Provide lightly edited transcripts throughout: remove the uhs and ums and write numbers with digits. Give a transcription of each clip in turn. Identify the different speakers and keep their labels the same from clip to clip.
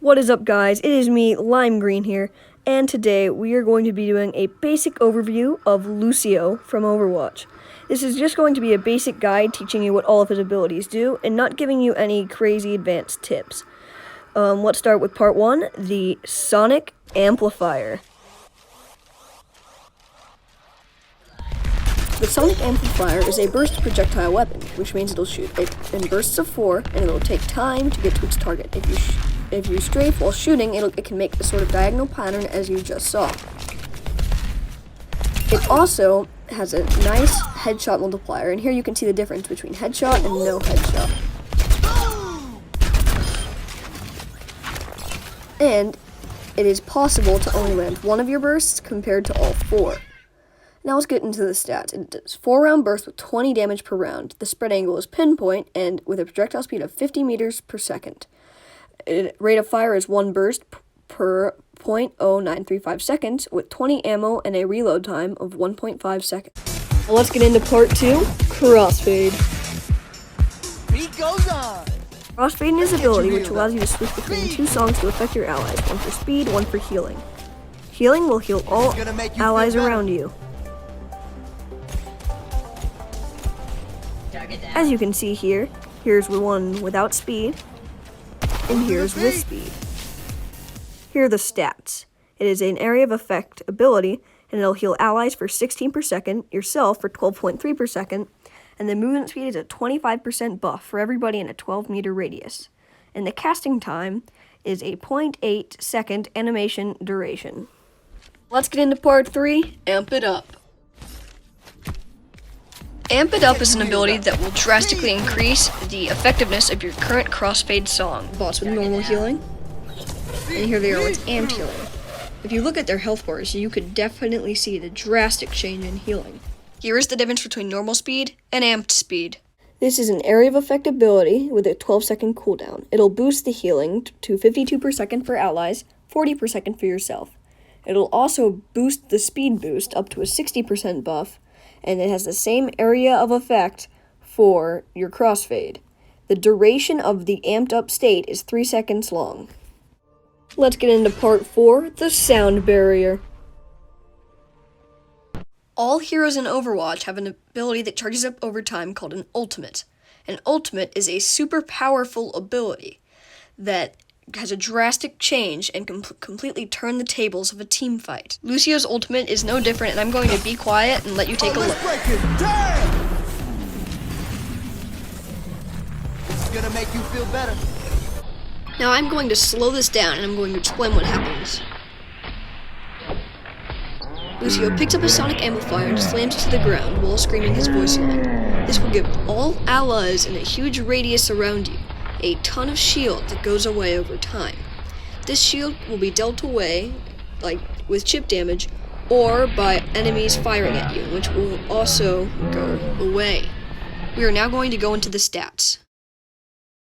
Speaker 1: What is up, guys? It is me, Lime Green here, and today we are going to be doing a basic overview of Lúcio from Overwatch. This is just going to be a basic guide teaching you what all of his abilities do, and not giving you any crazy advanced tips. Let's start with part 1, the Sonic Amplifier. The Sonic Amplifier is a burst projectile weapon, which means it'll shoot in bursts of 4, and it'll take time to get to its target. If you strafe while shooting, it can make the sort of diagonal pattern as you just saw. It also has a nice headshot multiplier, and here you can see the difference between headshot and no headshot. And it is possible to only land one of your bursts compared to all 4. Now let's get into the stats. It does 4-round bursts with 20 damage per round. The spread angle is pinpoint and with a projectile speed of 50 meters per second. Rate of fire is 1 burst per 0.0935 seconds with 20 ammo and a reload time of 1.5 seconds. Now let's get into part 2, Crossfade.
Speaker 2: Beat goes on.
Speaker 1: Crossfade is an ability which allows you to switch between 2 songs to affect your allies, one for speed, one for healing. Healing will heal all allies around you. As you can see here, here's one without speed, and here's with speed. Here are the stats. It is an area of effect ability, and it'll heal allies for 16 per second, yourself for 12.3 per second, and the movement speed is a 25% buff for everybody in a 12-meter radius. And the casting time is a 0.8 second animation duration. Let's get into part 3, Amp It Up. Amp It Up is an ability that will drastically increase the effectiveness of your current Crossfade song. Bots with normal healing, and here they are with amped healing. If you look at their health bars, you could definitely see the drastic change in healing. Here is the difference between normal speed and amped speed. This is an area of effect ability with a 12-second cooldown. It'll boost the healing to 52 per second for allies, 40 per second for yourself. It'll also boost the speed boost up to a 60% buff, and it has the same area of effect for your Crossfade. The duration of the amped up state is 3 seconds long. Let's get into part 4, the Sound Barrier. All heroes in Overwatch have an ability that charges up over time called an ultimate. An ultimate is a super powerful ability that has a drastic change and can completely turn the tables of a team fight. Lúcio's ultimate is no different, and I'm going to be quiet and let you take a look.
Speaker 2: Break it down. This is gonna make you feel better.
Speaker 1: Now I'm going to slow this down and I'm going to explain what happens. Lúcio picks up a sonic amplifier and slams it to the ground while screaming his voice line. This will give all allies in a huge radius around you a ton of shield that goes away over time. This shield will be dealt away, like with chip damage, or by enemies firing at you, which will also go away. We are now going to go into the stats.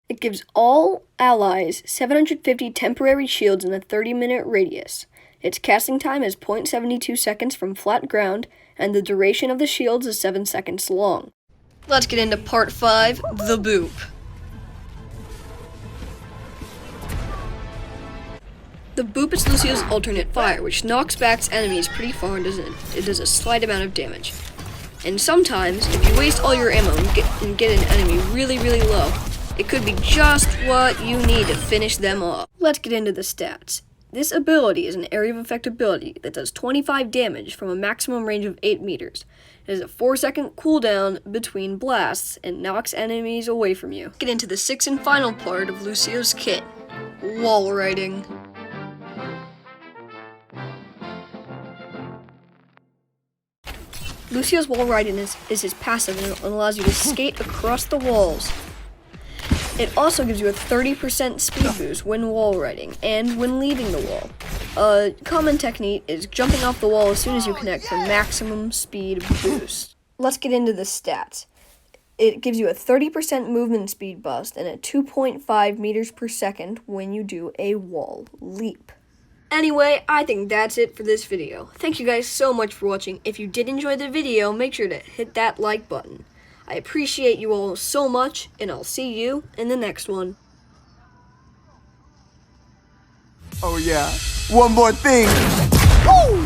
Speaker 1: It gives all allies 750 temporary shields in a 30-minute radius. Its casting time is 0.72 seconds from flat ground, and the duration of the shields is 7 seconds long. Let's get into part 5, the Boop. The Boop is Lúcio's alternate fire, which knocks back enemies pretty far and it does a slight amount of damage. And sometimes, if you waste all your ammo and get an enemy really low, it could be just what you need to finish them off. Let's get into the stats. This ability is an area of effect ability that does 25 damage from a maximum range of 8 meters. It has a 4-second cooldown between blasts and knocks enemies away from you. Get into the 6th and final part of Lúcio's kit, wall riding. Lúcio's wall riding is his passive, and it allows you to skate across the walls. It also gives you a 30% speed boost when wall riding and when leaving the wall. A common technique is jumping off the wall as soon as you connect for maximum speed boost. Let's get into the stats. It gives you a 30% movement speed boost and a 2.5 meters per second when you do a wall leap. Anyway, I think that's it for this video. Thank you guys so much for watching. If you did enjoy the video, make sure to hit that like button. I appreciate you all so much, and I'll see you in the next one.
Speaker 2: Oh yeah, one more thing. Woo!